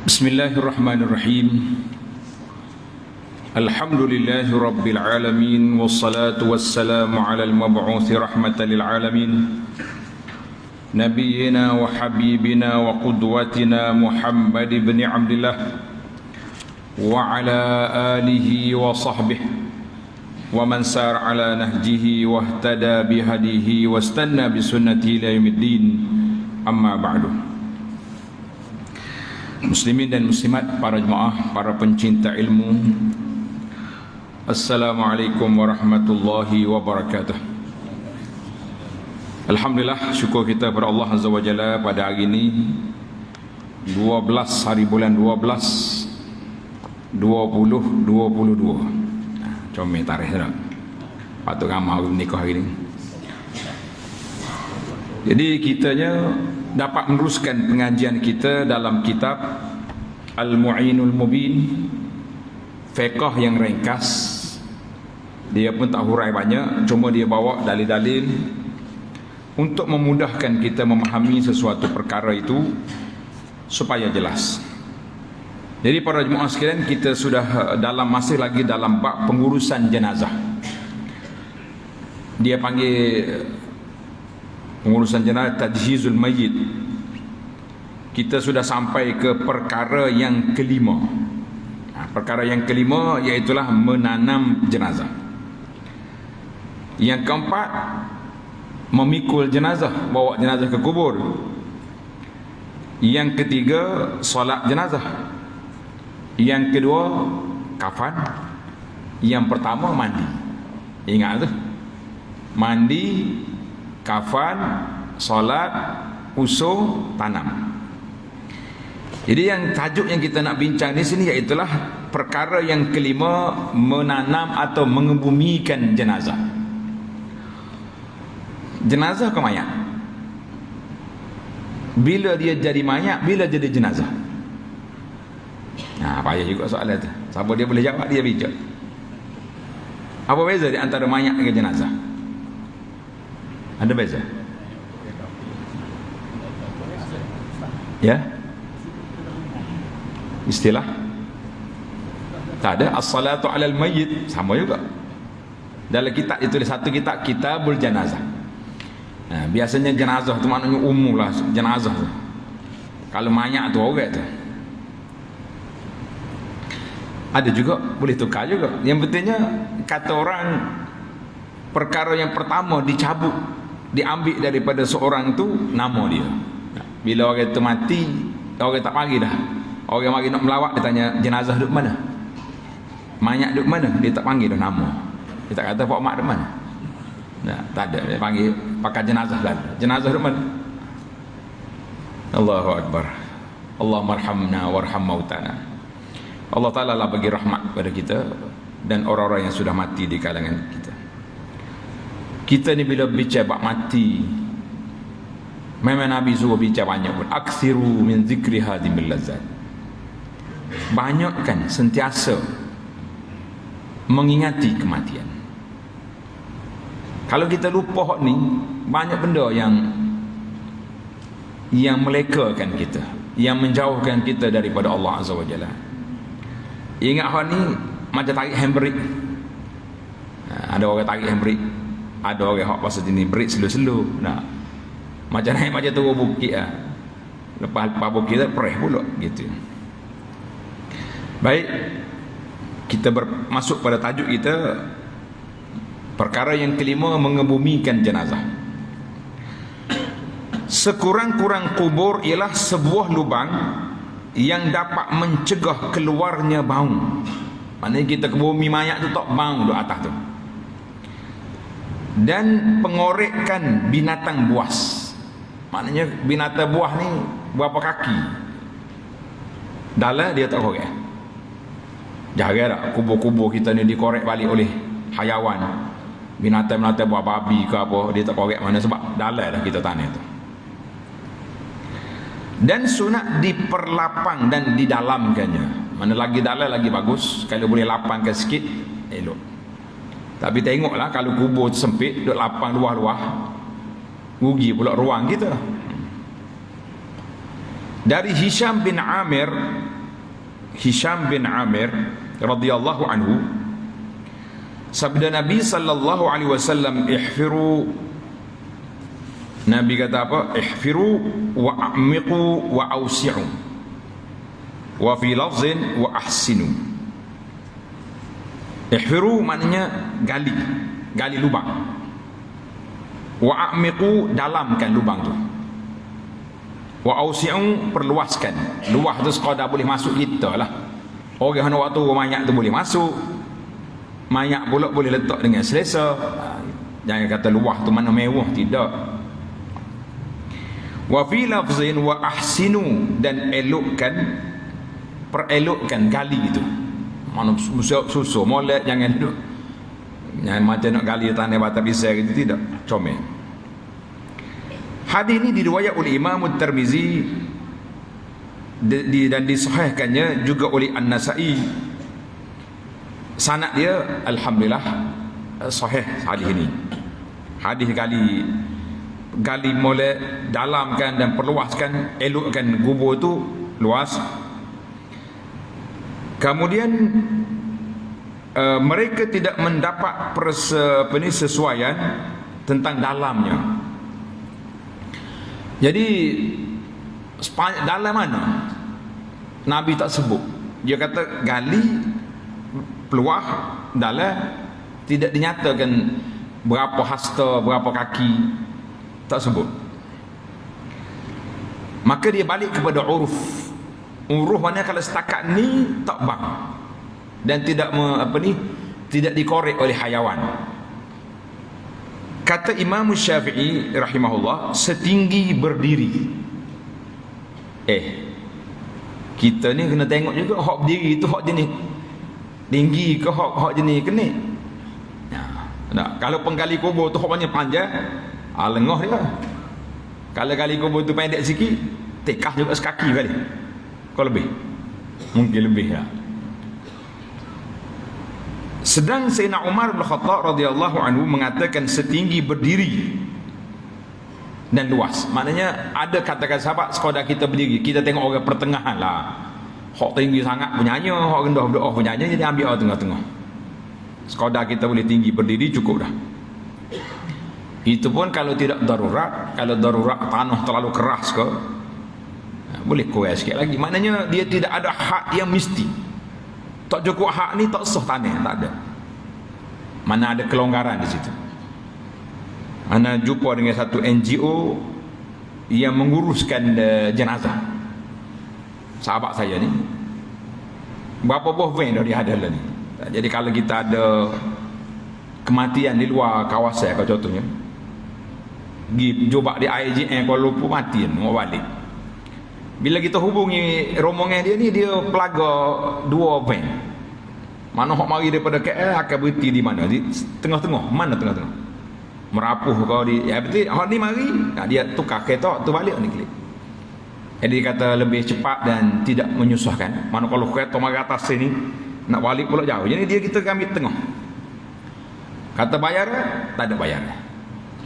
Bismillahirrahmanirrahim. Alhamdulillahi rabbil alamin, wassalatu wassalamu ala al-mab'uthi rahmatan lil alamin, nabiyyina wa habibina wa qudwatina Muhammad ibn Abdullah wa ala alihi wa sahbihi wa man sar ala nahjihi wa ihtada bihadihi wa istanna bi sunnati ila yaumiddin. Amma ba'du. Muslimin dan muslimat, para jemaah, para pencinta ilmu, Assalamualaikum warahmatullahi wabarakatuh. Alhamdulillah, syukur kita kepada Allah Azza wa Jalla pada hari ini 12 hari bulan 12 2022. Comel tarikh dah. Patut ramai menikah hari ini. Jadi kitanya dapat meneruskan pengajian kita dalam kitab Al-Mu'inul Mubin, fiqh yang ringkas. Dia pun tak hurai banyak, cuma dia bawa dalil-dalil untuk memudahkan kita memahami sesuatu perkara itu supaya jelas. Jadi para jemaah sekalian, kita sudah masih lagi dalam bab pengurusan jenazah. Dia panggil pengurusan jenazah tajhizul mayyit. Kita sudah sampai ke perkara yang kelima. Perkara yang kelima iaitulah menanam jenazah. Yang keempat, memikul jenazah, bawa jenazah ke kubur. Yang ketiga, solat jenazah. Yang kedua, kafan. Yang pertama, mandi. Ingat tu, mandi, kafan, solat, usung, tanam. Jadi yang tajuk yang kita nak bincang di sini iaitulah perkara yang kelima, menanam atau mengebumikan jenazah. Jenazah ke mayat? Bila dia jadi mayat, bila jadi jenazah? Nah, payah juga soalan tu. Siapa dia boleh jawab, dia bijak. Apa beza di antara mayat dengan jenazah? Ada beza? Ya? Istilah? Tak ada. As-salatu alal mayyit, sama juga. Dalam kitab itu, satu kitab, Kitabul Janazah. Nah, biasanya jenazah tu maknanya umum lah, jenazah tu. Kalau mayat tu orang tu. Ada juga, boleh tukar juga. Yang pentingnya, kata orang, perkara yang pertama dicabut, diambil daripada seorang tu, nama dia. Bila orang tu mati, orang tak pagi dah. Orang mari nak melawat, dia tanya, jenazah duduk mana? Mayat duduk mana? Dia tak panggil dah nama. Dia tak kata, Pak Mak duduk mana? Nah, tak ada. Dia panggil pakai jenazah lah. Jenazah duduk mana? Allahu Akbar. Allah marhamna warham mautana. Allah Ta'ala lah bagi rahmat kepada kita dan orang-orang yang sudah mati di kalangan kita. Kita ni bila bicara bab mati, memang Nabi suruh bicara banyak pun. Aksiru min zikri hadimil lazat. Banyakkan, sentiasa mengingati kematian. Kalau kita lupa hak ni, banyak benda yang melekakan kita, yang menjauhkan kita daripada Allah Azza wa Jalla. Ingat hak ni macam tarik handbrake. Ada orang tarik handbrake, ada orang hak pasal jenis brake slow-slow. Nah, macam naik macam turun bukit lah. Lepas bukit tu perih pula gitu. Baik, kita masuk pada tajuk kita, perkara yang kelima, mengebumikan jenazah. Sekurang-kurang kubur ialah sebuah lubang yang dapat mencegah keluarnya bau. Maknanya kita ke bumi mayat tu tak bau di atas tu. Dan pengorekan binatang buas. Maknanya binatang buah ni berapa kaki, dalam dia tak korek. Jarang tak kubur-kubur kita ni dikorek balik oleh hayawan, binatang-binatang buah babi ke apa, dia tak korek mana, sebab dalam dah kita tanah tu. Dan sunat diperlapang dan didalamkannya. Mana lagi dalam lagi bagus. Kalau boleh lapangkan sikit, elok. Tapi tengoklah, kalau kubur sempit, duk lapang luah-luah, rugi pula ruang kita. Dari Hisham bin Amir Hisham bin Amir radhiyallahu anhu, sabda Nabi sallallahu alaihi wasallam, ihfiru, Nabi kata apa? Ihfiru wa a'miqu wa awsi'u, wa fi lafzin wa ahsinu. Ihfiru maknanya gali, gali lubang. Wa a'miqu, dalamkan lubang tu. Wa awsi'u, perluaskan. Luah tu sekadar boleh masuk kita lah. Orang waktu mayat tu boleh masuk, mayat pula boleh letak dengan selesa. Jangan kata luah tu mana mewah, tidak. Wa fi lafzin wa ahsinu, dan elokkan, perelokkan gali itu. Mana susah molek, jangan duduk, jangan macam nak gali tanah bata pisau gitu, tidak, comel. Hadis ini diriwayat oleh Imam Tirmizi dan disahihkannya juga oleh An-Nasa'i. Sanad dia alhamdulillah sahih hadis ini. Hadis gali molek, dalamkan dan perluaskan, elokkan kubur tu luas. Kemudian mereka tidak mendapat sesuaian tentang dalamnya. Jadi dalam mana? Nabi tak sebut. Dia kata gali, peluah, dalam, tidak dinyatakan berapa hasta, berapa kaki, tak sebut. Maka dia balik kepada uruf. Uruf mana kalau setakat ni tak bang, dan tidak tidak dikorek oleh hayawan. Kata Imam Syafi'i rahimahullah, setinggi berdiri. Kita ni kena tengok juga hak berdiri tu hak jenis tinggi ke hak jenis kenik. Nah, kalau penggali kubur tu hak banyak panjang, lengah dia. Kalau gali kubur tu pendek sikit, tekah juga sekaki kali. Kau lebih, mungkin lebih lah. Sedang Sayyidina Umar bin Khattab radhiyallahu anhu mengatakan setinggi berdiri dan luas. Maknanya ada katakan sahabat, sekadar kita berdiri, kita tengok orang pertengahan lah. Hak tinggi sangat punyanya, hak rendah berdoa punyanya, jadi ambil orang tengah-tengah. Sekadar kita boleh tinggi berdiri cukup dah. Itu pun kalau tidak darurat. Kalau darurat tanah terlalu keras ke, boleh kurang sikit lagi. Maknanya dia tidak ada hak yang mesti. Tak cukup hak ni tak sah tanah, tak ada. Mana ada kelonggaran di situ. Ana jumpa dengan satu NGO yang menguruskan jenazah sahabat saya ni. Berapa buah van dah dia ada lah ni. Jadi kalau kita ada kematian di luar kawasan, kalau contohnya pergi jumpa di IJN Kuala Lumpur, mati mau balik. Bila kita hubungi rombongan dia ni, dia pelaga 2 van. Mana hok mari daripada KL akan berhenti di mana? Di tengah-tengah. Mana tengah-tengah? Merapuh kau di, ya betul. Hok ni mari, dia tukar kereta tu balik ni klik. Jadi dia kata lebih cepat dan tidak menyusahkan. Mana kalau kereta mari atas sini nak balik pula jauh. Jadi dia kita ambil tengah. Kata bayar, tak ada bayar.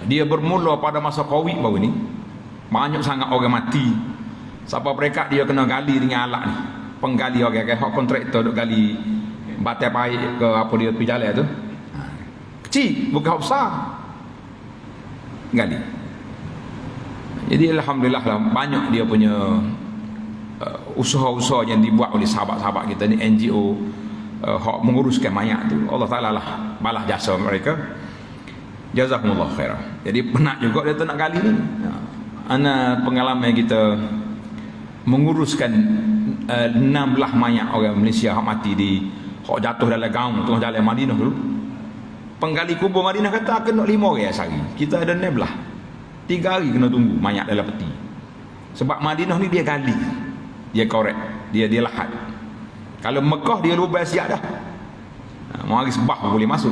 Dia bermula pada masa Covid baru ni. Banyak sangat orang mati. Siapa mereka dia kena gali dengan alat ni. Penggali orang kayak kontraktor duk gali batai paip ke apa dia pergi jalan tu. Kecil, bukan besar. Gali. Jadi alhamdulillah lah, banyak dia punya usaha-usaha yang dibuat oleh sahabat-sahabat kita ni, NGO hak menguruskan mayat tu. Allah Taala lah balas jasa mereka. Jazakumullah khairan. Jadi penat juga dia tak nak gali ni. Ana pengalaman kita menguruskan 16 mayat orang Malaysia hak mati di hak jatuh dalam gaung tengah jalan Madinah dulu. Penggali kubur Madinah kata kena 5 orang sehari. Kita ada 16. 3 hari kena tunggu mayat dalam peti. Sebab Madinah ni dia gali, dia korek, dia lahat. Kalau Mekah dia lubang siap dah. Mau hari sebah boleh masuk.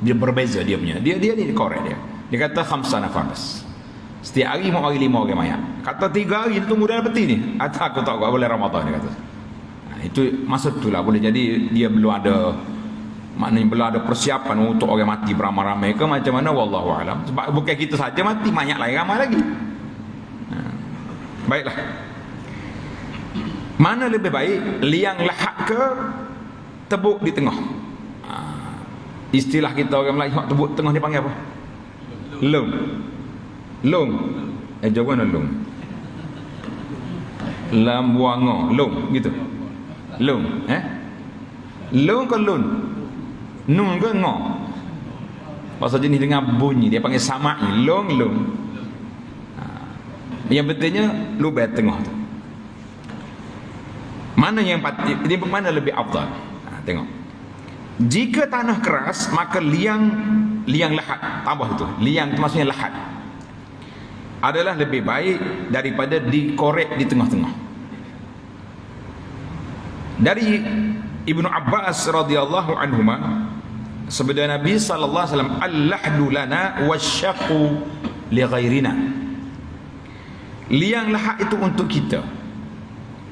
Dia berbeza dia punya. Dia ni korek dia. Dia kata khamsa nafas. Setiap hari mau hari 5 orang mayat. Kata 3 hari dia tunggu dalam peti ni. Atau aku tak boleh Ramadan dia kata. Itu maksud itulah boleh jadi dia belum ada, maknanya belum ada persiapan untuk orang mati beramai-ramai ke macam mana, wallahu alam. Sebab bukan kita saja mati, banyak lain ramai lagi. Baiklah. Mana lebih baik, liang lahat ke tebuk di tengah? Istilah kita orang Melayu, tebuk tengah ni panggil apa? Long. Long. Jawab mana long? Lambuanga, long gitu. Long, long ke lun? Nun ke ngo? Pasal jenis dengan bunyi dia panggil sama'i, long. Yang betulnya lubang tengah tu. Mana yang ini mana lebih afdal? Tengok. Jika tanah keras, maka liang lahat, tambah itu. Liang itu maksudnya lahat. Adalah lebih baik daripada dikorek di tengah-tengah. Dari Ibnu Abbas radhiyallahu anhuma, sabda Nabi sallallahu alaihi wasallam, al-lahdu lana wasyaqu li ghairina. Liang lahat itu untuk kita.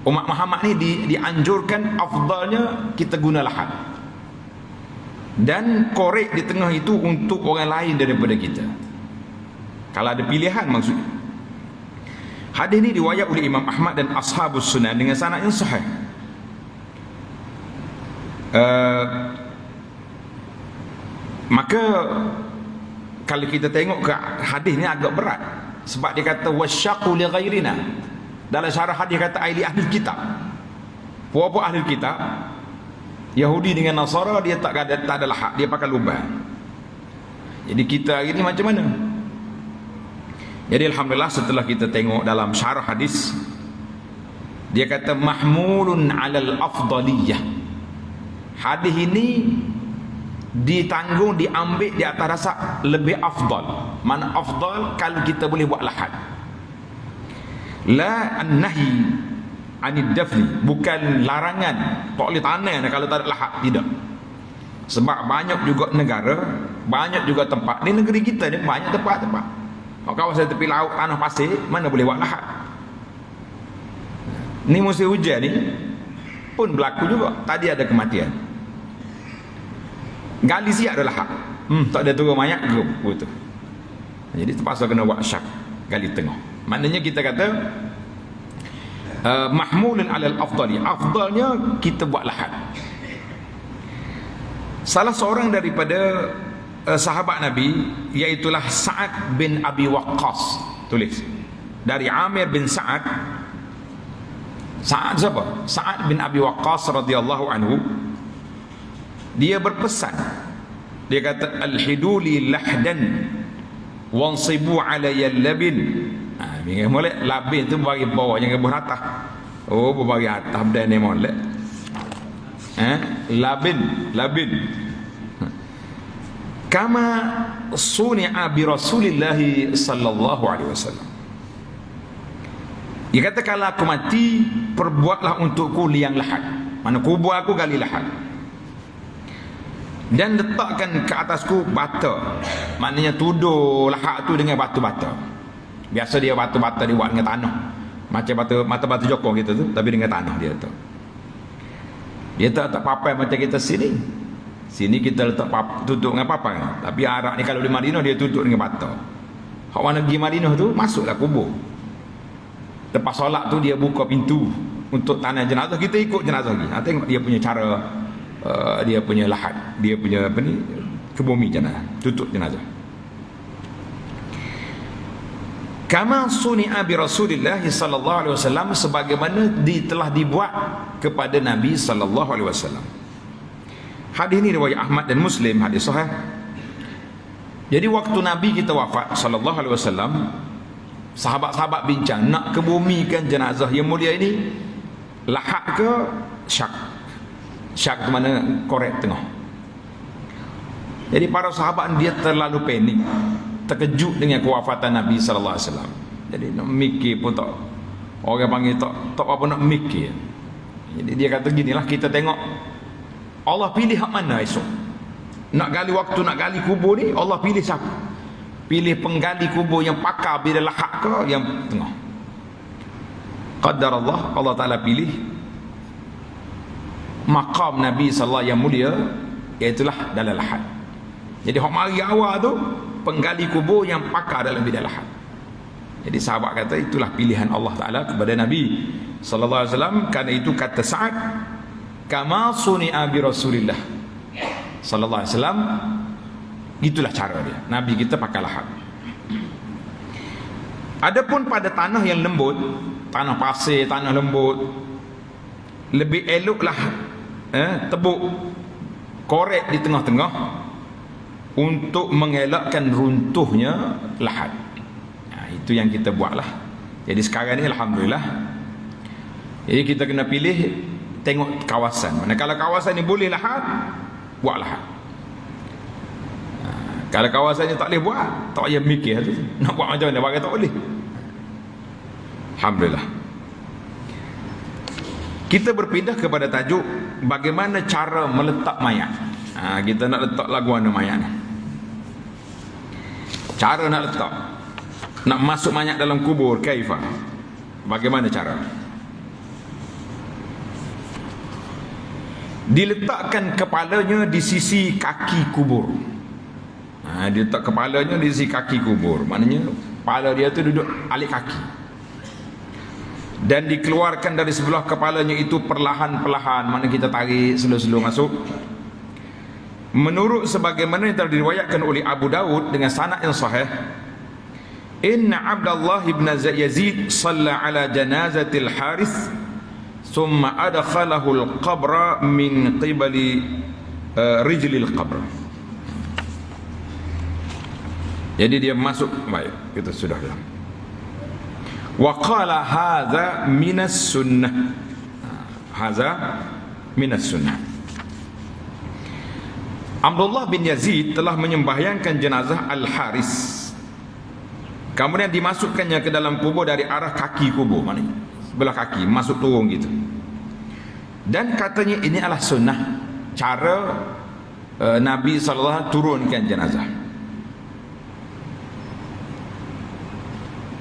Umat Muhammad ni dianjurkan afdalnya kita guna lahat. Dan korek di tengah itu untuk orang lain daripada kita. Kalau ada pilihan maksudnya. Hadis ini riwayat oleh Imam Ahmad dan Ashabus Sunan dengan sanad yang sahih. Maka kalau kita tengok ke hadis ni agak berat, sebab dia kata wasyaqu li ghairina. Dalam syarah hadis kata ahli kitab. Puak-puak ahli kitab Yahudi dengan Nasara, dia tak ada lahat, dia pakai lubang. Jadi kita hari ni macam mana? Jadi alhamdulillah setelah kita tengok dalam syarah hadis, dia kata mahmulun 'alal afdaliyah. Hadis ini ditanggung, diambil di atas dasar lebih afdal. Mana afdal? Kalau kita boleh buat lahat. La an-nahi anid dafni, bukan larangan tak boleh tanam kalau tak ada lahat, tidak. Sebab banyak juga negara, banyak juga tempat, ni negeri kita ni banyak tempat-tempat. Kalau kawasan tepi laut, tanah pasir, mana boleh buat lahat. Ni musim hujan ni pun berlaku juga. Tadi ada kematian, gali siap ada lahat, tak ada turun mayat ke betul. Jadi terpaksa kena buat syak, gali tengah. Maknanya kita kata mahmulun alal afdali, afdalnya kita buat lahat. Salah seorang daripada sahabat Nabi, iaitulah Sa'ad bin Abi Waqqas, tulis dari Amir bin Sa'ad. Sa'ad siapa? Sa'ad bin Abi Waqqas radhiyallahu anhu. Dia berpesan, dia kata al-hiduli lahdan wansibu alayya labin. Bingai molek labin tu bagi bawah, jangan bawah atas. Oh, bagi atas dan ni molek. Labin. Kama suni'a bi Rasulillah sallallahu alaihi wasallam. Dia kata kalau aku mati, perbuatlah untukku liang lahat. Mana kubur aku gali lahat. Dan letakkan ke atasku bata. Maknanya tuduh lahat tu dengan batu-bata. Biasa dia batu-bata dia buat dengan tanah. Macam batu jokong kita tu, tapi dengan tanah dia tu. Dia tak papai macam kita sini. Sini kita letak tutup dengan papai. Tapi Arab ni kalau di Madinah dia tutup dengan bata. Hak mana pergi Madinah tu, masuklah kubur. Lepas solat tu dia buka pintu untuk tanah jenazah, kita ikut jenazah lagi. Tengok dia punya cara, dia punya lahat, dia punya apa ni, kebumi jenazah, tutup jenazah. Kama suni'a bi Rasulillah sallallahu alaihi wasallam, sebagaimana telah dibuat kepada Nabi sallallahu alaihi wasallam. Hadis ini riwayat Ahmad dan Muslim, hadis sahih. Jadi waktu Nabi kita wafat sallallahu alaihi wasallam, sahabat-sahabat bincang nak kebumikan jenazah yang mulia ini lahat ke syak. Syak tu mana korek tengah. Jadi para sahabat dia terlalu panik, terkejut dengan kewafatan Nabi sallallahu alaihi wasallam. Jadi nak mikir pun tak, orang panggil tak apa nak mikir. Jadi dia kata ginilah, kita tengok Allah pilih hak mana esok. Nak gali waktu nak gali kubur ni, Allah pilih siapa? Pilih penggali kubur yang pakar bila lahat ke yang tengah. Qadar Allah Taala pilih maqam Nabi sallallahu yang mulia, iaitulah dalam lahat. Jadi hak mari awal tu penggali kubur yang pakar dalam bidang lahat. Jadi sahabat kata itulah pilihan Allah Ta'ala kepada Nabi sallallahu alaihi wasallam. Karena itu kata Sa'ad, kama suni'a bi Rasulillah sallallahu alaihi wasallam, itulah cara dia. Nabi kita pakai lahat. Adapun pada tanah yang lembut, tanah pasir, tanah lembut, lebih eloklah tebuk korek di tengah-tengah untuk mengelakkan runtuhnya lahat. Itu yang kita buatlah. Jadi sekarang ni alhamdulillah, jadi kita kena pilih, tengok kawasan mana. Kalau kawasan ni boleh lahat, buat lahat. Kalau kawasan ni tak boleh buat, tak payah mikir tu. Nak buat macam mana, bagi tak boleh. Alhamdulillah. Kita berpindah kepada tajuk bagaimana cara meletak mayat. Kita nak letak lagu mana mayat ni. Cara nak letak, nak masuk mayat dalam kubur, kaifa? Bagaimana cara? Diletakkan kepalanya di sisi kaki kubur. Dia letak kepalanya di sisi kaki kubur. Maknanya kepala dia tu duduk alik kaki. Dan dikeluarkan dari sebelah kepalanya itu perlahan-perlahan. Mana kita tarik slow-slow masuk. Menurut sebagaimana yang telah diriwayatkan oleh Abu Dawud dengan sanad yang sahih, inna Abdullah ibn Yazid shalla ala janazatil Harith thumma adkhalahu al-qabra min qibali rijlil qabr. Jadi dia masuk, baik, kita sudah bilang. Wa qala hadza minas sunnah. Hadza minas sunnah. Abdullah bin Yazid telah menyembahyangkan jenazah Al-Haris. Kemudian dimasukkannya ke dalam kubur dari arah kaki kubur, maknanya sebelah kaki, masuk turun gitu. Dan katanya ini adalah sunnah cara Nabi SAW turunkan jenazah.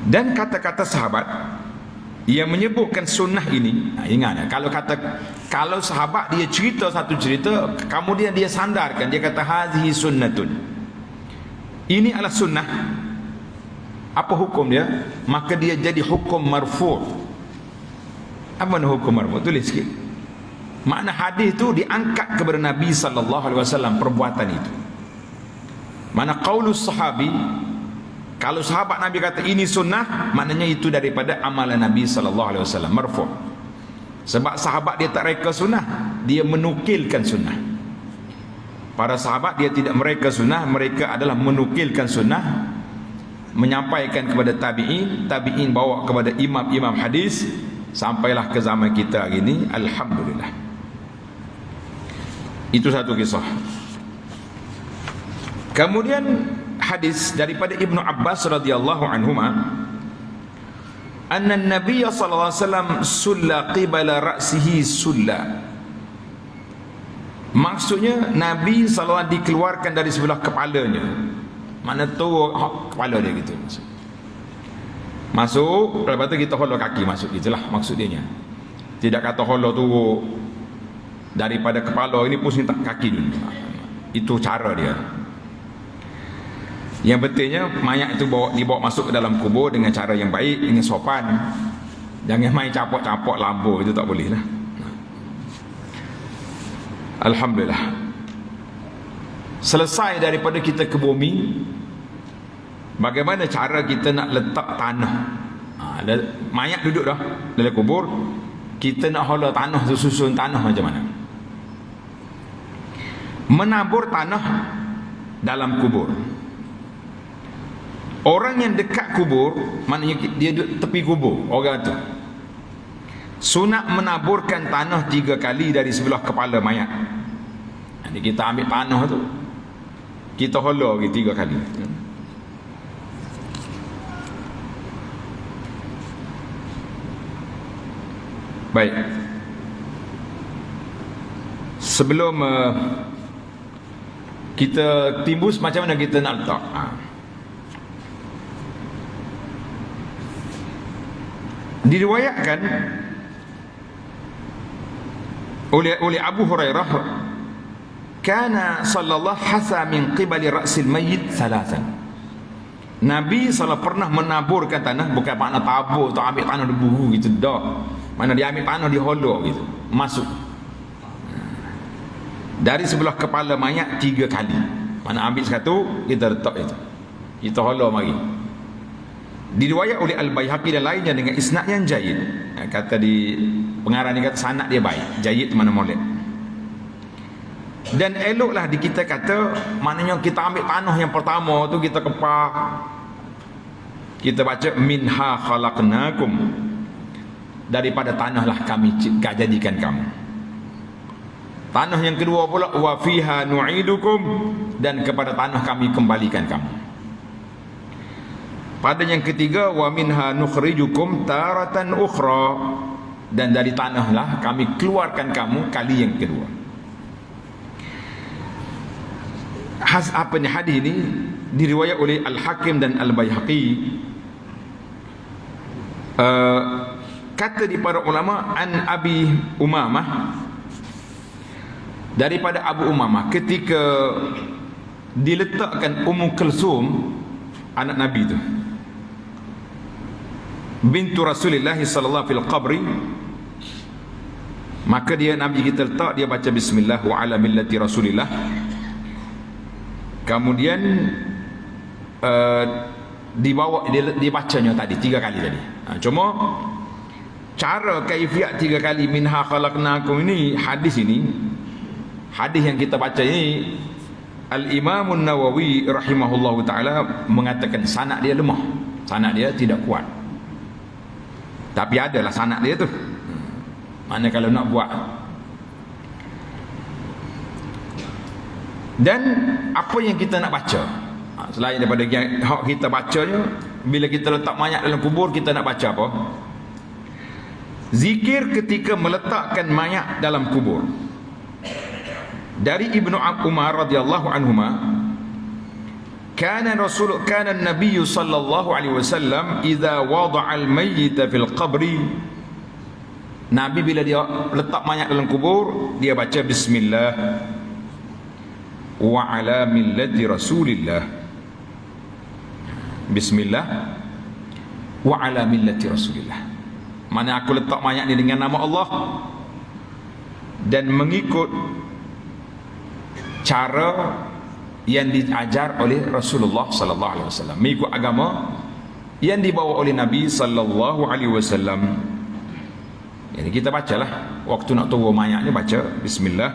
Dan kata-kata sahabat yang menyebutkan sunnah ini, ingat kalau sahabat dia cerita satu cerita, kemudian dia sandarkan, dia kata hazihi sunnatun, ini adalah sunnah. Apa hukum dia? Maka dia jadi hukum marfu'. Apa makna hukum marfu'? Tulis sikit. Makna hadis itu diangkat kepada Nabi sallallahu alaihi wasallam perbuatan itu. Mana qaulus sahabi, kalau sahabat Nabi kata ini sunnah, maknanya itu daripada amalan Nabi sallallahu alaihi wasallam, marfu'. Sebab sahabat dia tak reka sunnah, dia menukilkan sunnah. Para sahabat dia tidak mereka sunnah, mereka adalah menukilkan sunnah, menyampaikan kepada tabi'in, tabi'in bawa kepada imam-imam hadis, sampailah ke zaman kita hari ini, alhamdulillah. Itu satu kisah. Kemudian hadis daripada Ibnu Abbas radhiyallahu anhuma, anna an-nabiy sallallahu alaihi wasallam sulla qibala ra'sihi sulla. Maksudnya Nabi sallallahu dikeluarkan dari sebelah kepalanya. Mana tu kepala dia gitu masuk, lepas tu kita holok kaki masuk, gitulah maksud dia nya. Tidak kata holok tu daripada kepala, ini pusing tak kaki dulu. Itu cara dia. Yang pentingnya mayat itu dibawa masuk ke dalam kubur dengan cara yang baik, dengan sopan. Jangan main capok-capok lampu, itu tak boleh lah. Alhamdulillah. Selesai daripada kita ke bumi, bagaimana cara kita nak letak tanah. Mayat duduk dah dalam kubur, kita nak hala tanah, susun tanah macam mana? Menabur tanah dalam kubur. Orang yang dekat kubur, maknanya dia duduk tepi kubur, orang tu sunat menaburkan tanah 3 kali dari sebelah kepala mayat. Jadi kita ambil tanah tu, kita hala 3 kali. Baik. Sebelum kita timbus, macam mana kita nak letak? Diriwayatkan oleh Abu Hurairah, kana sallallahu hasa min qibali ra'sil mayyit thalathan. Nabi SAW pernah menaburkan tanah, bukan makna tabur atau ambil tanah di buhu gitu, dah. Mana dia ambil tanah di holok gitu, masuk dari sebelah kepala mayat 3 kali. Mana ambil satu, kita letak itu, kita holok mari. Diriwayat oleh Al-Baihaqi dan lainnya dengan isnad yang jayyid. Kata di pengarang ni kata sanad dia baik, jayyid mana molek. Dan eloklah di kita kata, maknanya kita ambil tanah yang pertama tu kita kepah, kita baca minha khalaqnakum, daripada tanahlah kami jadikan kamu. Tanah yang kedua pula wa fiha nu'idukum, dan kepada tanah kami kembalikan kamu. Pada yang ketiga wa minha nukhrijukum taratan ukhra, dan dari tanahlah kami keluarkan kamu kali yang kedua. Hadis ini diriwayat oleh Al-Hakim dan Al-Baihaqi. Kata di para ulama an Abi Umamah, daripada Abu Umamah ketika diletakkan Ummu Kulsum, anak Nabi tu, bintu Rasulullah sallallahu fil qabri, maka dia Nabi kita letak, dia baca bismillah wa ala millati Rasulillah. Kemudian dibawa, dia bacanya tadi 3 kali tadi. Cuma cara kaifiat 3 kali minha khalaqnakum ini, hadis yang kita baca ini, Al-Imam An-Nawawi rahimahullahu taala mengatakan sanad dia lemah, sanad dia tidak kuat. Tapi adalah sanad dia tu. Mana kalau nak buat. Dan apa yang kita nak baca, selain daripada yang kita bacanya, bila kita letak mayat dalam kubur, kita nak baca apa? Zikir ketika meletakkan mayat dalam kubur. Dari Ibnu Umar radhiyallahu anhuma, kana an-nabiy sallallahu alaihi wasallam idza wada'a al-mayyit fil qabri, Nabi bila dia letak mayat dalam kubur, dia baca bismillah wa ala millati Rasulillah. Bismillah wa ala millati Rasulillah. Mana aku letak mayat ni dengan nama Allah dan mengikut cara yang diajar oleh Rasulullah sallallahu alaihi wasallam, mengikut agama yang dibawa oleh Nabi sallallahu alaihi wasallam. Jadi kita bacalah waktu nak turun mayat ni, baca bismillah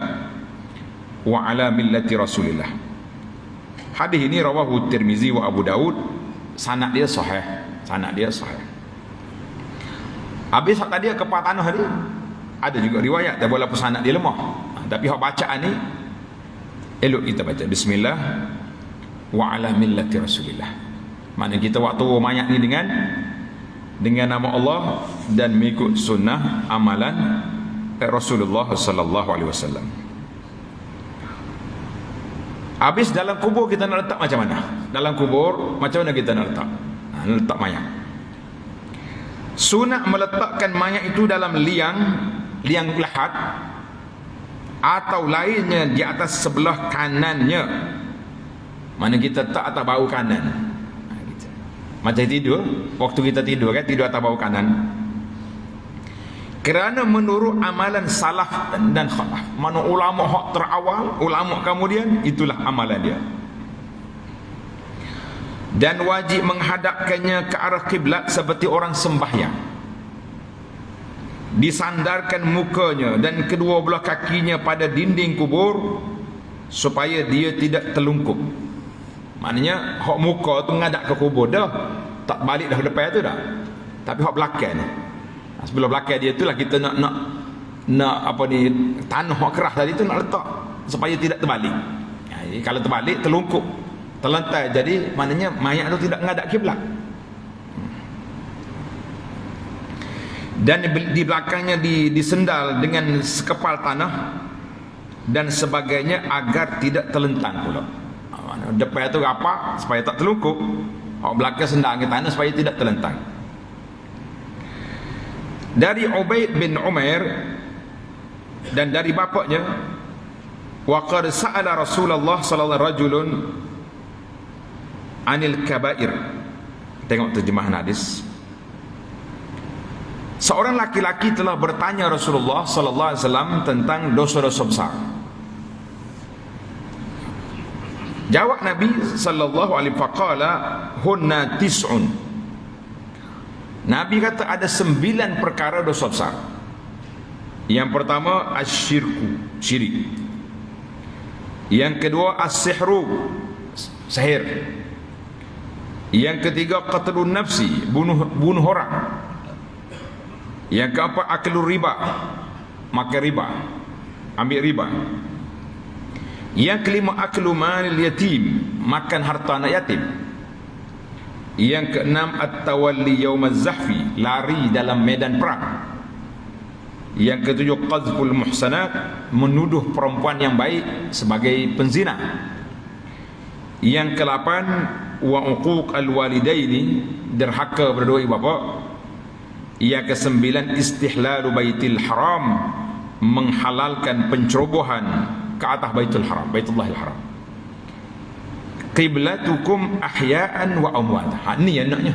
wa ala millati Rasulillah. Hadis ini rawahu Tirmizi wa Abu Daud, sanad dia sahih, sanad dia sahih. Habis tadi kepala tanah ni ada juga riwayat, tapi walaupun sanad dia lemah, tapi hak bacaan ni elok kita baca bismillah wa ala millati Rasulillah. Maknanya kita waktu mayat ni dengan nama Allah dan mengikut sunnah amalan Rasulullah sallallahu alaihi wasallam. Habis dalam kubur kita nak letak macam mana? Dalam kubur macam mana kita nak letak? Letak mayat. Sunat meletakkan mayat itu dalam liang lahat atau lainnya di atas sebelah kanannya. Mana kita letak atas bahu kanan. Macam tidur, waktu kita tidur kan, tidur atas bahu kanan. Kerana menurut amalan salaf dan khalaf, mana ulama hak terawal, ulama kemudian, itulah amalan dia. Dan wajib menghadapkannya ke arah kiblat seperti orang sembahyang. Disandarkan mukanya dan kedua belah kakinya pada dinding kubur supaya dia tidak terlungkup. Maknanya hak muka tu ngadap ke kubur dah, tak balik dah depan tu dah. Tapi hak belakang ni, sebelah belakang dia itulah kita nak apa ni, tanah hak keras tadi tu nak letak supaya tidak terbalik. Jadi kalau terbalik terlungkup, terlantar, jadi maknanya mayat tu tidak ngadap kiblat. Dan di belakangnya disendal dengan sekepal tanah dan sebagainya agar tidak terlentang pula. Depan tu rapat supaya tak terlungkup, belakang sendal ke tanah supaya tidak terlentang. Dari Ubaid bin Umair dan dari bapaknya, wa qad sa'ala Rasulullah sallallahu alaihi wasallam anil kabair, Tengok terjemahan hadis. Seorang laki-laki telah bertanya Rasulullah sallallahu alaihi wasallam tentang dosa-dosa besar. Jawab Nabi sallallahu alaihi faqala hunna tis'un. Nabi kata ada 9 perkara dosa besar. Yang pertama asyirku, syirik. Yang kedua as-sihru, sihir. Yang ketiga qatlun nafsi, bunuh orang. Yang keempat aklu riba, makan riba, ambil riba. Yang kelima aklu malil yatim, makan harta anak yatim. Yang keenam at-tawalli yaumaz zahfi, lari dalam medan perang. Yang ketujuh qazful muhsanat, menuduh perempuan yang baik sebagai penzina. Yang ke-8 wa uquq al-walidaini, derhaka berdua ibu bapa. Yang ke-9 istihlalu baitil haram, menghalalkan pencerobohan ke atas baitul haram, baitullahil haram. Qiblatukum ahya'an wa amwat. Ni anaknya.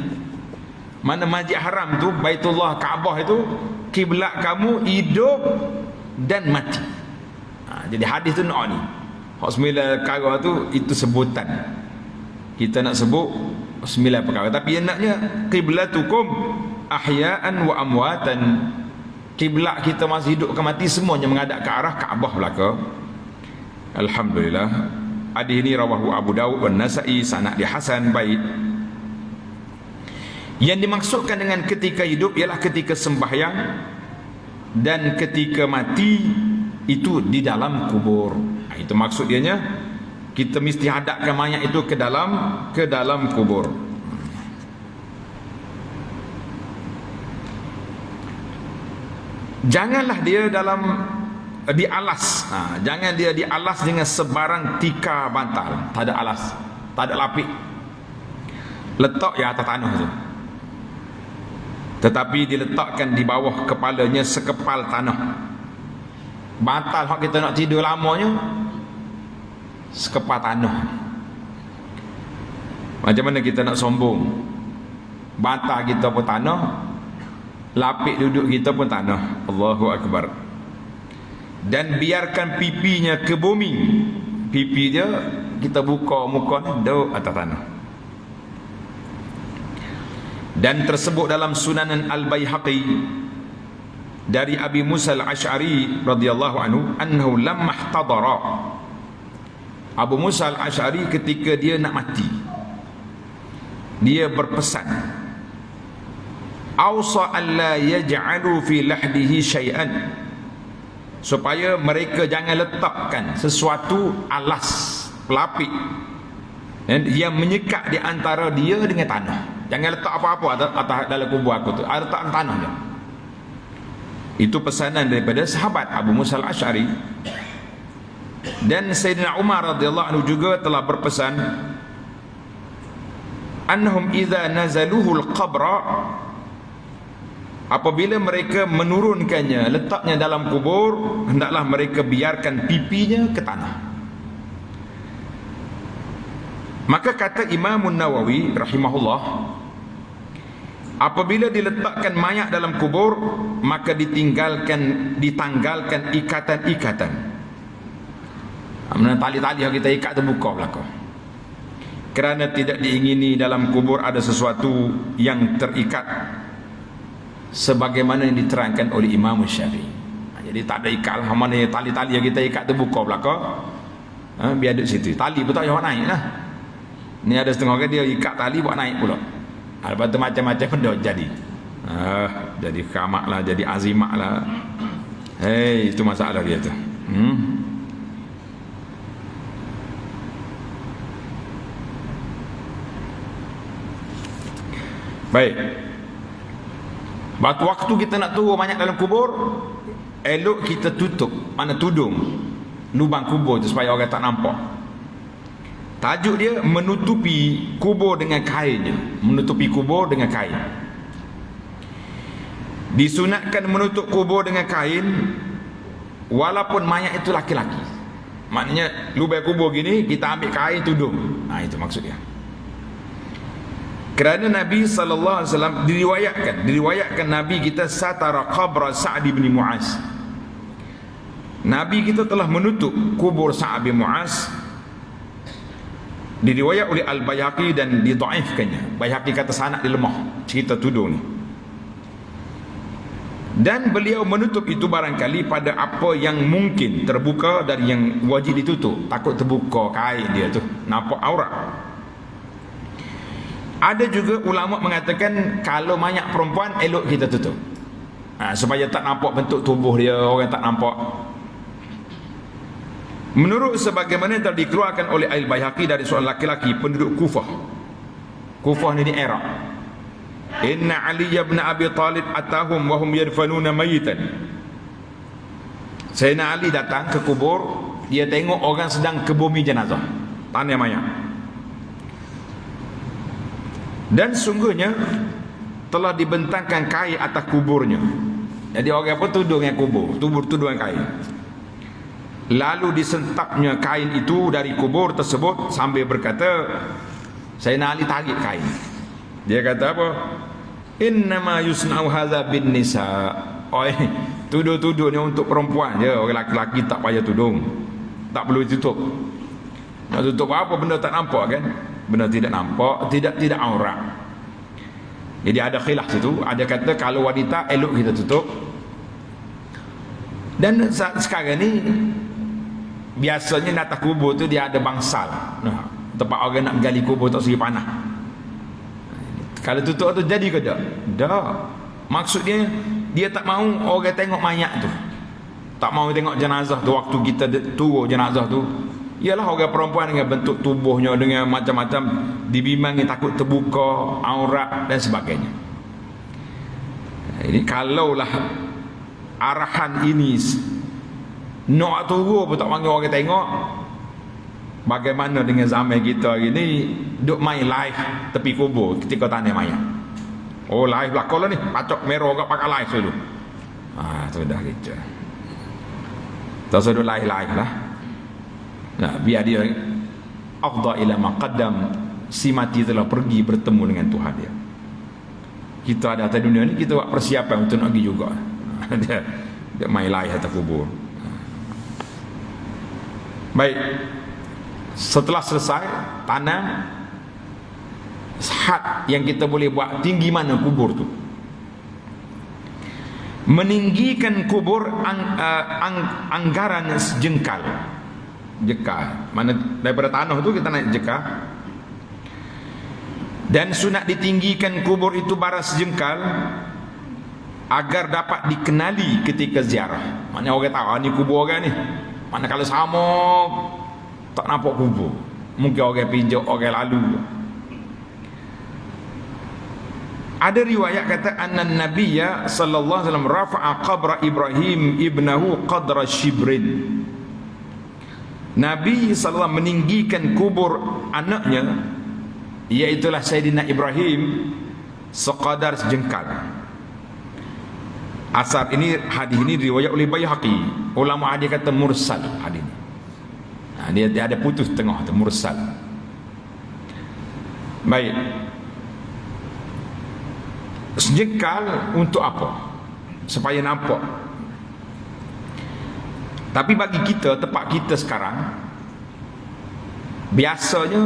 Mana masjid haram tu, baitullah Kaabah itu, kiblat kamu hidup dan mati. Jadi hadis tu nak ni. Hak 9 perkara tu itu sebutan. Kita nak sebut 9 perkara, tapi enaknya qiblatukum ahya'an wa amwatan. Kiblat kita masih hidup ke mati semuanya menghadap ke arah Kaabah belaka. Alhamdulillah. Hadis ini rawahu Abu Dawud dan Nasa'i, sanad dia hasan baik. Yang dimaksudkan dengan ketika hidup ialah ketika sembahyang dan ketika mati itu di dalam kubur. Itu maksud dianya, kita mesti hadapkan mayat itu ke dalam kubur. Janganlah dia di alas. Jangan dia di alas dengan sebarang tikar bantal. Tak ada alas, tak ada lapik. Letak ya atas tanah tu. Tetapi diletakkan di bawah kepalanya sekepal tanah. Bantal hak kita nak tidur lamanya sekepal tanah. Macam mana kita nak sombong? Bantal kita pun tanah, lapik duduk kita pun tanah. Allahu Akbar. Dan biarkan pipinya ke bumi. Pipi dia kita buka muka ni duduk atas tanah. Dan tersebut dalam Sunanan Al-Baihaqi dari Abi Musa Al-Asy'ari radhiyallahu anhu annahu lamma ihtadara. Abu Musa Al-Asy'ari ketika dia nak mati, dia berpesan, awsa an la yaj'alu fi lahdihi syai'an, supaya mereka jangan letakkan sesuatu alas, pelapik yang menyekat di antara dia dengan tanah. Jangan letak apa-apa atas dalam kubur aku tu, letak tanah je. Itu pesanan daripada sahabat Abu Musa Al-Asy'ari. Dan Sayyidina Umar radhiyallahu anhu juga telah berpesan, annahum idza nazaluhu al-qabra, apabila mereka menurunkannya, letaknya dalam kubur, hendaklah mereka biarkan pipinya ke tanah. Maka kata Imam Nawawi rahimahullah, apabila diletakkan mayat dalam kubur, maka ditanggalkan ikatan-ikatan. Mana tali-tali yang kita ikat terbuka belakang. Kerana tidak diingini dalam kubur ada sesuatu yang terikat, sebagaimana yang diterangkan oleh Imam Syafi'i. Jadi tak ada ikat lah. Mana tali-tali yang kita ikat terbuka belakang, biar duduk situ. Tali pun tak payah naik lah. Ni ada setengah orang dia ikat tali buat naik pula. Lepas tu macam-macam benda jadi. Jadi kamak lah, jadi azimak lah. Hei, itu masalah dia tu. Baik. Waktu kita nak turun mayat dalam kubur, elok kita tutup, mana tudung lubang kubur tu supaya orang tak nampak. Tajuk dia menutupi kubur dengan kainnya. Menutupi kubur dengan kain. Disunatkan menutup kubur dengan kain walaupun mayat itu laki-laki. Maknanya lubang kubur gini, kita ambil kain tudung. Itu maksud dia. Kerana Nabi SAW diriwayatkan Nabi kita satara qabra Sa'd bin Mu'az. Nabi kita telah menutup kubur Sa'd bin Mu'az. Diriwayat oleh Al-Bayhaqi dan didhaifkannya. Bayhaqi kata sanad dia lemah, cerita tuduh ni. Dan beliau menutup itu barangkali pada apa yang mungkin terbuka dari yang wajib ditutup. Takut terbuka kain dia tu, nampak aurat. Ada juga ulama mengatakan kalau mayat perempuan elok kita tutup, supaya tak nampak bentuk tubuh dia, orang tak nampak. Menurut sebagaimana yang telah dikeluarkan oleh Al-Bayhaqi dari seorang laki-laki penduduk Kufah. Kufah ni di Iraq. Inna Ali ibn Abi Talib atahum wa hum yadfanuna mayitan. Sayyidina Ali datang ke kubur, dia tengok orang sedang kebumi jenazah, tanda mayat. Dan sungguhnya telah dibentangkan kain atas kuburnya. Jadi orang apa tuduh dengan kubur, tuduh dengan kain. Lalu disentapnya kain itu dari kubur tersebut sambil berkata, Sayyidina Ali tarik kain. Dia kata apa? Innama yusna'u hadza bin nisa. Tuduh-tuduh ni untuk perempuan je. Orang laki-laki tak payah tudung, tak perlu tutup. Nak tutup apa? Benda tak nampak kan? Benda tidak nampak, tidak aurat. Jadi ada khilaf situ. Ada kata kalau wanita elok kita tutup. Dan sekarang ni biasanya di atas kubur tu dia ada bangsal. Tempat orang nak gali kubur tak segi panah. Kalau tutup tu jadi ke tak? Tak. Maksudnya dia tak mahu orang tengok mayat tu. Tak mahu tengok jenazah tu waktu kita turun jenazah tu. Ialah orang perempuan dengan bentuk tubuhnya dengan macam-macam dibimbangi takut terbuka aurat dan sebagainya. Ini kalaulah arahan ini nak turun pun tak panggil orang tengok, bagaimana dengan zaman kita hari ni duk main live tepi kubur ketika tanda mayat. Oh live lah kalau ni pacok merah orang pakai live dulu. Sudah gitu. Tak sudah live lah. Nah, biar dia afdha ila maqaddam, si mati telah pergi bertemu dengan Tuhan dia. Kita ada atas dunia ni kita buat persiapan untuk nak pergi juga. Dia main live atas kubur. Baik. Setelah selesai tanam, had yang kita boleh buat tinggi mana kubur tu. Meninggikan kubur anggaran sejengkal. Jekah. Mana daripada tanah tu kita naik jekah. Dan sunat ditinggikan kubur itu baras sejengkal agar dapat dikenali ketika ziarah. Maknanya orang tahu ni kubur orang ni. Mana kalau sama tak nampak kubur, mungkin orang pijak, orang lalu. Ada riwayat kata anna nabiyya sallallahu alaihi wasallam rafa'a qabra Ibrahim ibnahu qadra shibrin. Nabi sallallahu meninggikan kubur anaknya, iaitulah Sayyidina Ibrahim, sekadar sejengkal. Asar ini, hadis ini riwayat oleh Bayhaqi. Ulama hadis kata mursal hadis ini. Dia ada putus tengah tu, mursal. Baik. Sejengkal untuk apa? Supaya nampak. Tapi bagi kita, tempat kita sekarang, biasanya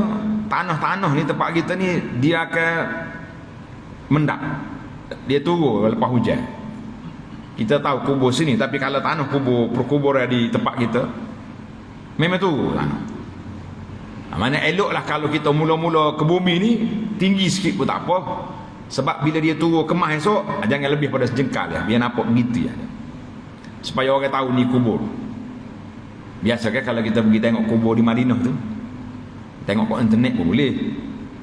tanah-tanah ni tempat kita ni dia akan mendak. Dia turun lepas hujan. Kita tahu kubur sini, tapi kalau tanah kubur perkuburan di tempat kita memang turun tanah. Mana eloklah kalau kita mula-mula ke bumi ni tinggi sikit pun tak apa. Sebab bila dia turun kemas esok, jangan lebih pada sejengkal ya, biar nampak begitu ya. Supaya orang tahu ni kubur. Biasa kan kalau kita pergi tengok kubur di Madinah tu, tengok kat internet pun boleh.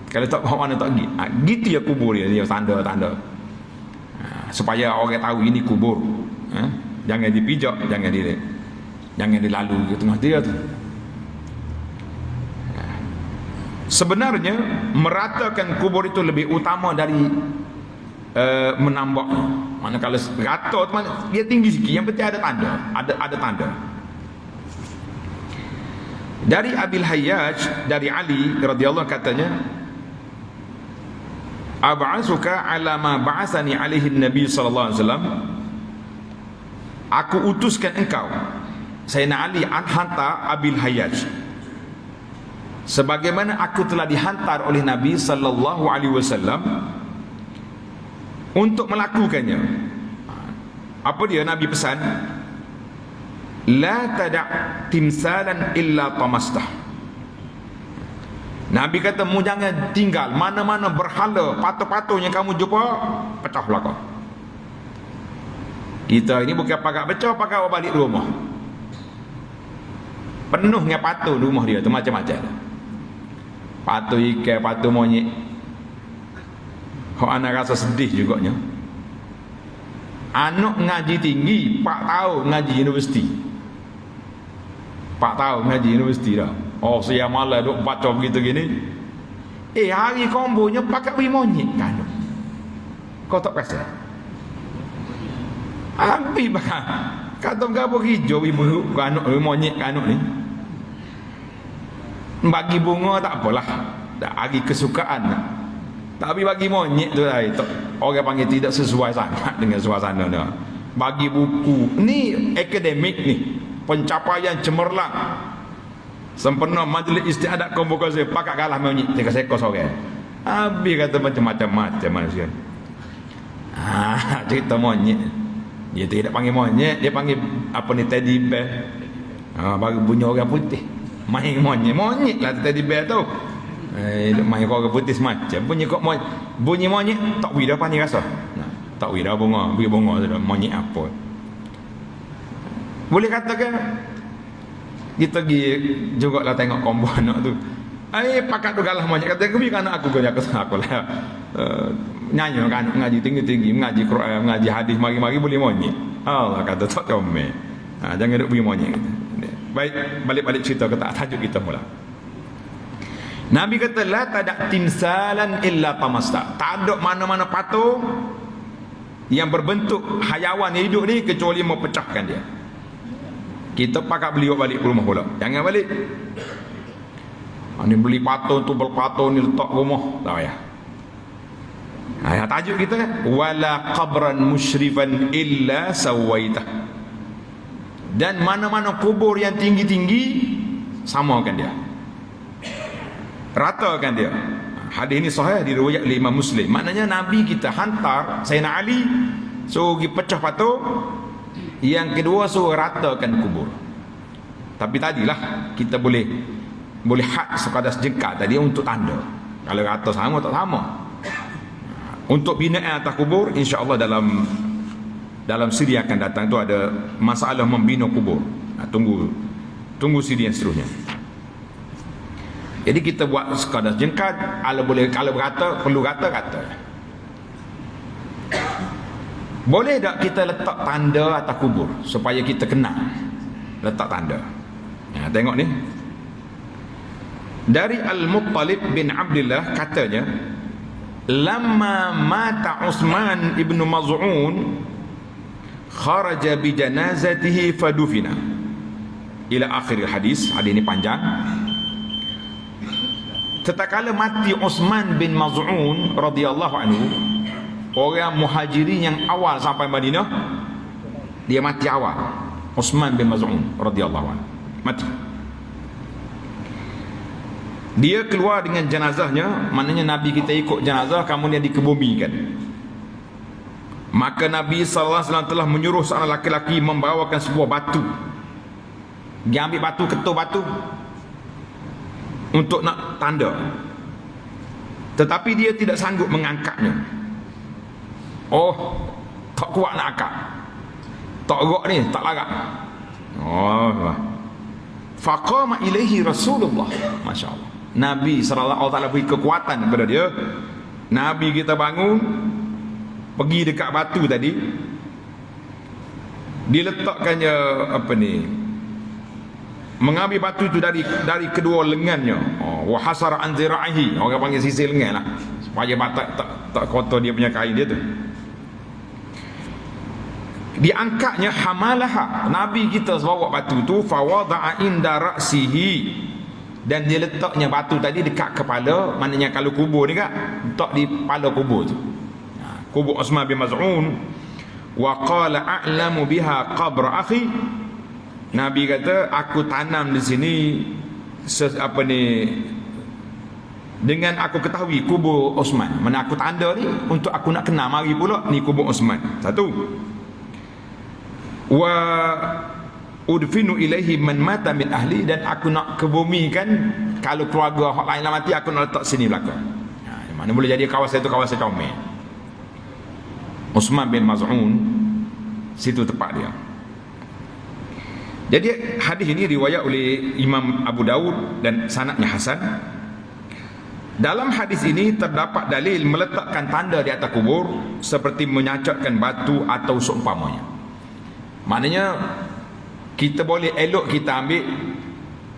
Kalau tak bawa mana tak pergi, gitu ya kubur dia tanda-tanda. Supaya orang tahu ini kubur. Jangan dipijak, jangan dilalu ke tengah dia tu. Sebenarnya meratakan kubur itu lebih utama dari menambah. Mana kalau rata tu dia tinggi sikit, yang penting ada tanda, ada tanda. Dari Abil Hayyaj, dari Ali radhiyallahu katanya, ab'asuka ala ma ba'athani alaihi nabi sallallahu alaihi wasallam, aku utuskan engkau Sayyidina Ali hantar Abil Hayyaj sebagaimana aku telah dihantar oleh Nabi sallallahu alaihi wasallam untuk melakukannya. Apa dia Nabi pesan? La tada' timsalan illa tamastah. Nabi kata, mu jangan tinggal mana-mana berhala patung-patung yang kamu jumpa, pecah belakang. Kita ini bukan pakai pecah, pakai bawa balik rumah. Penuh dengan patung di rumah dia tu, macam-macam. Patung ikan, patung monyet. Kau anak rasa sedih juganya. Anak ngaji tinggi 4 tahun ngaji universiti. 4 tahun ngaji universiti dah. Oh, siang malam duk baca begitu gini. Hari kombonya pakai beli monyet kan. Kau tak perasan? Habis bahkan kata gapo hijau ibu anak monyet anak ni. Bagi bunga tak apalah. Tak hari kesukaan. Tapi bagi monyet tu lah, orang panggil tidak sesuai sangat dengan suasana dia. Bagi buku ni akademik ni, pencapaian cemerlang, sempena majlis istiadat konvokasi, pakat kalah monyet tiga sekor seorang. Habis kata macam-macam manusia. Cerita monyet. Dia tidak panggil monyet, dia panggil apa ni, teddy bear. Baru bunyi orang putih main monyet lah teddy bear tu. Main orang putih semacam bunyi monyet tak wira pani rasa. Tak wira bunga sudah monyet apa. Boleh katakan kita pergi jugalah tengok kombo anak tu. Pakat tu galah monyet, kata aku biar anak aku lah. Nyanyi kan ngaji tinggi-tinggi, ngaji Quran, ngaji hadis mari-mari boleh monyet. Allah kata tak comel. Jangan duk pergi monyet. Baik, balik-balik cerita ke tajuk kita mula. Nabi kata la tada' timsalan illa tamasta. Tak ada mana-mana patung yang berbentuk hayawan yang hidup ni kecuali mau pecahkan dia. Kita pakat beli balik ke rumah pula. Jangan balik. Ni beli patung tu, berpatung ni letak rumah. Tak payah. Tajuk kita kan, wala qabran musyrifan illa sawaitah. Dan mana-mana kubur yang tinggi-tinggi, samakan dia, ratakan dia. Hadis ini sahih diriwayat oleh Imam Muslim. Maknanya Nabi kita hantar Sayyidina Ali suruh pergi pecah patung, yang kedua suruh ratakan kubur. Tapi tadilah kita boleh had sekadar sejengkal tadi untuk tanda. Kalau rata sama tak sama. Untuk binaan atas kubur, insya-Allah dalam siri akan datang tu ada masalah membina kubur. Tunggu siri yang seterusnya. Jadi kita buat sekadar jengkat, kalau berata perlu rata. Boleh tak kita letak tanda atas kubur supaya kita kenal? Letak tanda. Tengok ni. Dari Al-Muttalib bin Abdullah katanya, lamma mata Utsman ibn Maz'un kharaja bi janazatihi fadufina ila akhir hadis. Hadis ini panjang. Tatkala mati Utsman bin Maz'un radhiyallahu anhu, orang muhajirin yang awal sampai Madinah, dia mati awal. Utsman bin Maz'un radhiyallahu anhu mati. Dia keluar dengan jenazahnya, maknanya Nabi kita ikut jenazah, kemudian dikebumikan. Maka Nabi SAW telah menyuruh seorang laki-laki membawakan sebuah batu. Dia ambil batu, ketul batu untuk nak tanda. Tetapi dia tidak sanggup mengangkatnya. Oh, tak kuat nak angkat. Tak gerak ni, tak larat. Oh, faqama ilaihi Rasulullah. Masya-Allah. Nabi sallallahu alaihi wasallam beri kekuatan kepada dia. Nabi kita bangun, pergi dekat batu tadi, diletakkannya apa ni, mengambil batu itu dari kedua lengannya. Wa hasara an zira'ihi, orang panggil sisi lengan lah, supaya batak tak kotor dia punya kain dia tu. Diangkatnya hamalaha, Nabi kita bawa batu tu, fa wada'a inda ra'sihi, Dan dia letaknya batu tadi dekat kepala, maknanya kalau kubur ni kak, letak di kepala kubur tu. Kubur Uthman bin Maz'un. Wa qala a'lamu biha qabr akhi. Nabi kata, aku tanam di sini dengan aku ketahui kubur Uthman. Mana aku tanda ni untuk aku nak kenal mari pula ni kubur Uthman. Satu. Wa udfinu ilaihi man mata min ahli, dan aku nak kebumikan kalau keluarga orang lain mati, aku nak letak sini belakang. Mana boleh jadi kawasan itu kawasan comel. Uthman bin Maz'un, situ tempat dia. Jadi hadis ini riwayat oleh Imam Abu Daud dan sanadnya hasan. Dalam hadis ini terdapat dalil meletakkan tanda di atas kubur seperti menyacatkan batu atau seumpamanya. Maknanya kita boleh elok kita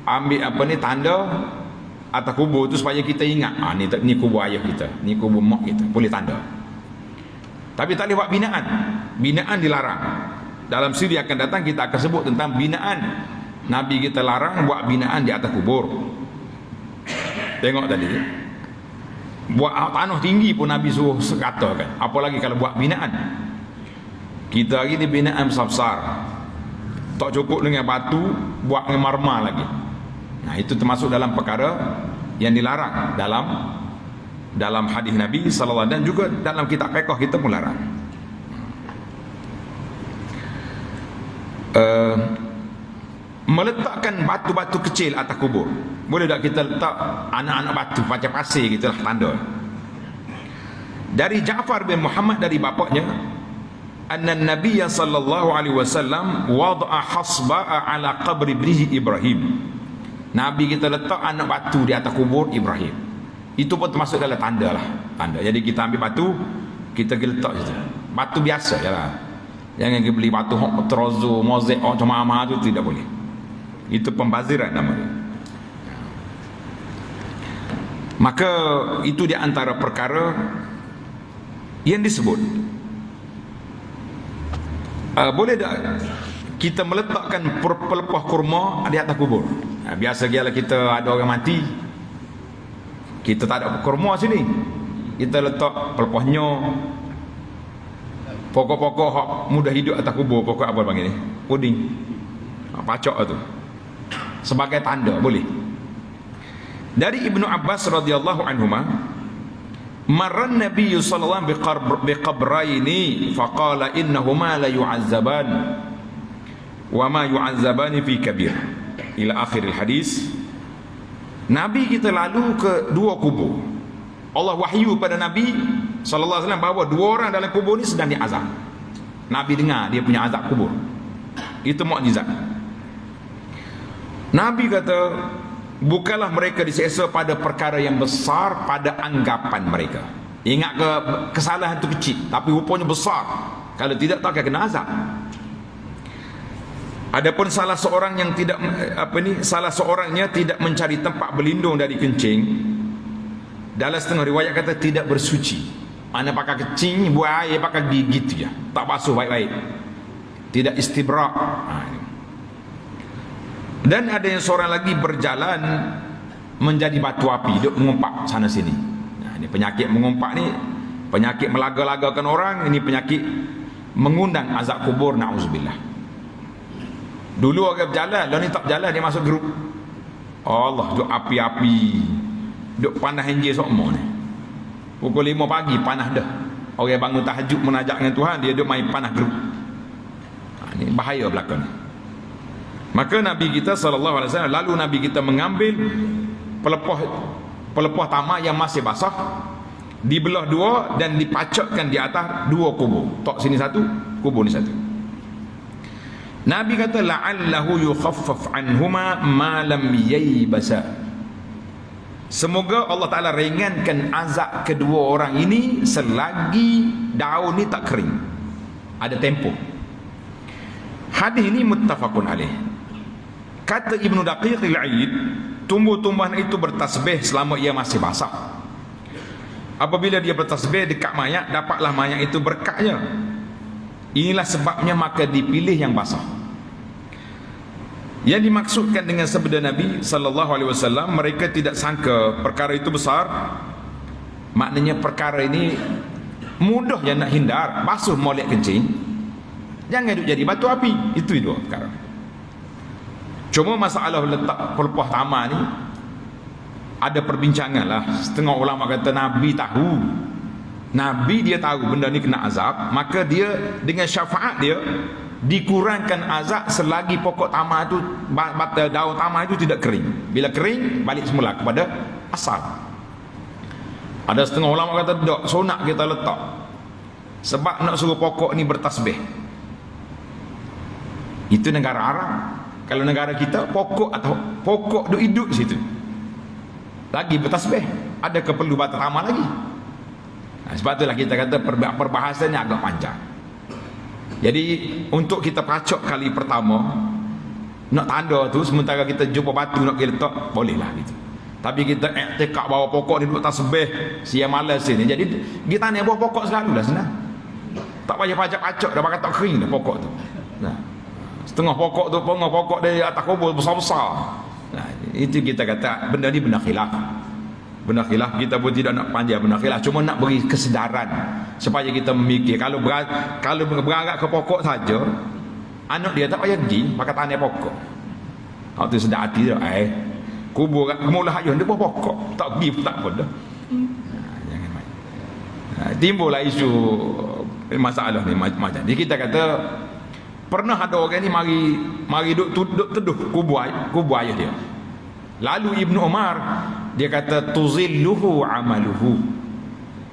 ambil tanda atas kubur tu supaya kita ingat, ni kubur ayah kita, ni kubur mak kita, boleh tanda. Tapi tak boleh buat binaan. Binaan dilarang. Dalam siri akan datang kita akan sebut tentang binaan. Nabi kita larang buat binaan di atas kubur. Tengok tadi, buat tanah tinggi pun Nabi suruh sekatakan, apalagi kalau buat binaan. Kita hari ni binaan besar-besar, tak cukup dengan batu, buat dengan marmar lagi. Nah, itu termasuk dalam perkara yang dilarang dalam hadis Nabi sallallahu alaihi wasallam, dan juga dalam kitab fiqh kita pun larang. Meletakkan batu-batu kecil atas kubur. Boleh tak kita letak anak-anak batu macam pasir gitulah tanda. Dari Ja'far bin Muhammad dari bapaknya, anna Nabiy sallallahu alaihi wasallam wada'a hasba'a ala qabri ibnihi Ibrahim. Nabi kita letak anak batu di atas kubur Ibrahim. Itu pun termasuk dalam tanda lah. Tanda. Jadi kita ambil batu, kita letak situ. Batu biasa jelah. Jangan kita beli batu trozo, mozaik, macam-macam tu tidak boleh. Itu pembaziran nama dia. Maka itu di antara perkara yang disebut. Boleh tak kita meletakkan pelepah kurma di atas kubur? Biasa ialah kita ada orang mati, kita tak ada kurma sini, kita letak pelepahnya, pokok-pokok hak mudah hidup atas kubur. Pokok apa panggil ni? Puding, pacak tu, sebagai tanda boleh. Dari Ibnu Abbas radhiyallahu anhuma, marran Nabi sallallahu alaihi wasallam biqabraini faqala innahuma la yu'azzaban wa ma yu'azzabani fi kabir ila akhir hadis. Nabi kita lalu ke dua kubur. Allah wahyu pada Nabi sallallahu alaihi wasallam bahawa dua orang dalam kubur ni sedang diazab. Nabi dengar dia punya azab kubur. Itu mukjizat. Nabi kata, bukanlah mereka diseksa pada perkara yang besar pada anggapan mereka. Ingat ke kesalahan itu kecil, tapi rupanya besar. Kalau tidak, tak akan kena azab. Adapun salah seorangnya tidak mencari tempat berlindung dari kencing. Dalam setengah riwayat kata tidak bersuci. Mana pakai kencing, buat air pakai gigi gitu ya, tak basuh baik-baik, tidak istibrak. Dan ada yang seorang lagi berjalan menjadi batu api, duk mengumpak sana sini. Nah, ini penyakit mengumpak ni, penyakit melaga-lagakan orang. Ini penyakit mengundang azab kubur, na'udzubillah. Dulu orang berjalan, lalu ni tak berjalan, dia masuk grup. Allah, duk api-api, duk panas henjir semua ni. Pukul 5 pagi panas dah. Orang bangun tahajud menajak dengan Tuhan, dia duk main panas grup. Nah, ini bahaya belakang ni. Maka Nabi kita sallallahu alaihi wasallam, lalu Nabi kita mengambil pelepah tamak yang masih basah, dibelah dua dan dipacakkan di atas dua kubur. Tok sini satu, kubur ni satu. Nabi kata la'allahu yukhaffaf anhuma ma lam yaybasa. Semoga Allah Taala ringankan azab kedua orang ini selagi daun ni tak kering. Ada tempoh. Hadis ini muttafaqun alaih. Kata Ibnu Daqiq al-Aid, tumbuh-tumbuhan itu bertasbih selama ia masih basah. Apabila dia bertasbih dekat mayat, dapatlah mayat itu berkatnya. Inilah sebabnya maka dipilih yang basah. Yang dimaksudkan dengan sabda Nabi sallallahu alaihi wasallam, mereka tidak sangka perkara itu besar. Maknanya perkara ini mudah yang nak hindar, basuh molek kencing. Jangan duk jadi batu api. Itu dua perkara. Cuma masalah letak pelepah tamar ni ada perbincangan lah. Setengah ulama kata Nabi tahu. Nabi dia tahu benda ni kena azab, maka dia dengan syafaat dia dikurangkan azab selagi pokok tamar itu, daun tamar itu tidak kering. Bila kering, balik semula kepada asal. Ada setengah ulama kata tak, sunat kita letak, sebab nak suruh pokok ni bertasbih. Itu negara Arab. Kalau negara kita, pokok atau pokok duk hidup situ lagi bertasbih, adakah perlu batang tamar lagi? Sebab itulah kita kata perbahasannya agak panjang. Jadi untuk kita pacok kali pertama, nak tanda tu sementara kita jumpa batu nak kita letak, bolehlah gitu. Tapi kita iktikad bawa pokok ni duduk tasbih siang malam sini. Jadi kita ni bawa pokok selalu lah senang. Tak payah pacak-pacak dah, bakal tak kering dah pokok tu. Nah, setengah pokok tu, pokok dari atas kubur besar-besar. Nah, itu kita kata benda ni benda khilaf. Benda khilaf, kita pun tidak nak panjang benda khilaf, cuma nak beri kesedaran supaya kita memikir. Kalau beragak ke pokok saja, anak dia tak payah pergi pakai tanah pokok. Hak tu sedar hati dia. Kubur mula hayun dia pokok, tak pergi tak pun dah. Jangan main. Timbullah isu masalah ni macam ni. Kita kata pernah ada orang ni mari duk teduh kubur ayah dia. Lalu Ibnu Umar dia kata tuzilluhu amaluhu.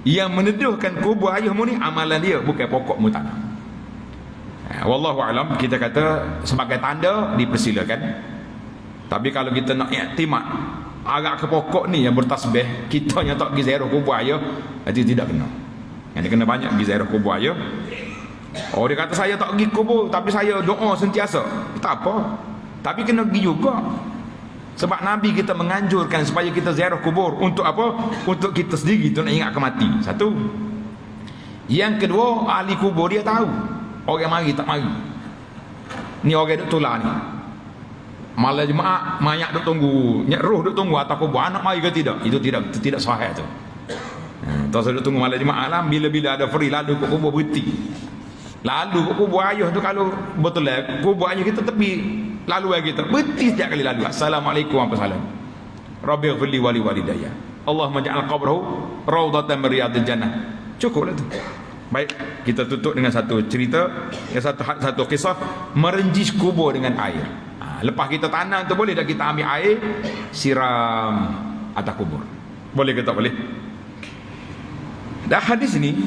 Yang meneduhkan kubur ayahmu ni amalan dia, bukan pokok mu tanam. Wallahu alam, kita kata sebagai tanda dipersilakan. Tapi kalau kita nak iktimad agak ke pokok ni yang bertasbih, kita yang tak pergi ziarah kubur ayah, itu tidak kena. Yang dia kena banyak pergi ziarah kubur ayah. Oh, dia kata saya tak pergi kubur tapi saya doa sentiasa. Tak apa. Tapi kena pergi juga. Sebab Nabi kita menganjurkan supaya kita ziarah kubur. Untuk apa? Untuk kita sendiri tu nak ingat ke mati. Satu. Yang kedua, ahli kubur dia tahu orang mari tak mari. Ni orang duk tular ni, malam Jumaat mayat duk tunggu, roh duk tunggu atas kubur, anak mari ke tidak? Itu tidak sahih tu. Tak usah duk tunggu malam Jumaat lah. Bila-bila ada free lalu ke kubur berhenti. Lalu ke kubur ayah tu, kalau betul lah kubur ayah kita tepi, lalu ayah kita berhenti setiap kali lalu. Assalamualaikum warahmatullahi wabarakatuh. Rabbighfirli wa li walidayya. Allahumma ja'al qabrahu raudhatan min riyadil jannah. Cukuplah tu. Baik, kita tutup dengan satu cerita, satu kisah merenjis kubur dengan air. Lepas kita tanam tu boleh dah kita ambil air siram atas kubur. Boleh ke tak boleh? Dan hadis ni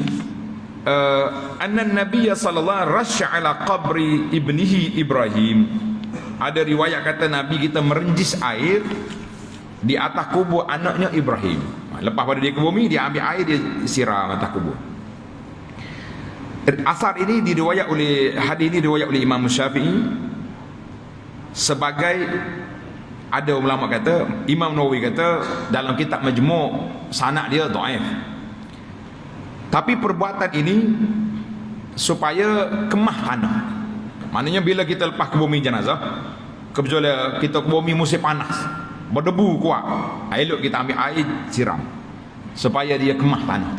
anna Nabi sallallahu alaihi wasallam ala qabri ibnihi Ibrahim. Ada riwayat kata Nabi kita merenjis air di atas kubur anaknya Ibrahim. Lepas pada dia ke bumi, dia ambil air, dia siram atas kubur. Asar ini diriwayat oleh, hadis ini diriwayat oleh Imam Syafi'i. Sebagai ada ulama kata, Imam Nawawi kata dalam kitab Majmu' sanad dia dhaif. Tapi perbuatan ini supaya kemah tanah. Maknanya bila kita lepas ke bumi jenazah, kebetulan kita ke bumi musim panas, berdebu kuat, elok kita ambil air siram supaya dia kemah tanah.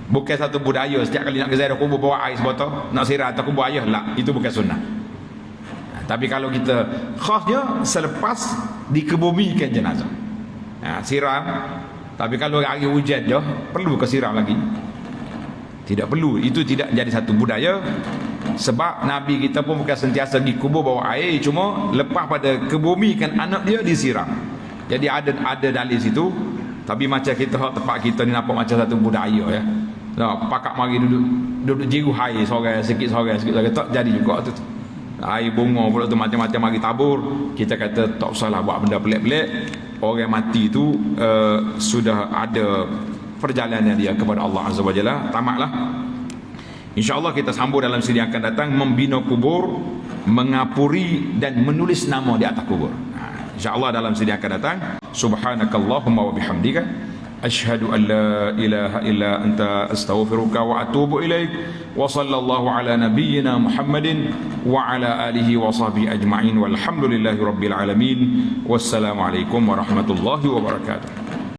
Bukan satu budaya setiap kali nak ke ziarah kubur bawa air sebotol nak siram atas kubur ayah lah, itu bukan sunnah. Tapi kalau kita khasnya selepas dikebumikan jenazah, siram. Tapi kalau hari hujan je, perlu ke siram lagi? Tidak perlu. Itu tidak jadi satu budaya. Sebab Nabi kita pun bukan sentiasa di kubur bawa air, cuma lepas pada kebumikan anak dia disiram. Jadi ada dalil situ. Tapi macam kita tempat kita ni nampak macam satu budaya ya. Pakak mari duduk jiru air sorang sikit tak jadi juga tu. Air bunga pula tu macam-macam mari tabur. Kita kata tak usahlah buat benda pelik-pelik. Orang mati tu sudah ada perjalanan dia kepada Allah Azza wa Jalla. Tamatlah. InsyaAllah kita sambung dalam siri yang akan datang, membina kubur, mengapuri dan menulis nama di atas kubur. InsyaAllah dalam siri yang akan datang. Subhanakallahumma wa bihamdika Asyhadu an la ilaha illa anta astaghfiruka wa atubu ilaik. Wa sallallahu ala nabiyyina Muhammadin wa ala alihi wa sahbihi ajma'in walhamdulillahi rabbil alamin. Wassalamualaikum warahmatullahi wabarakatuh.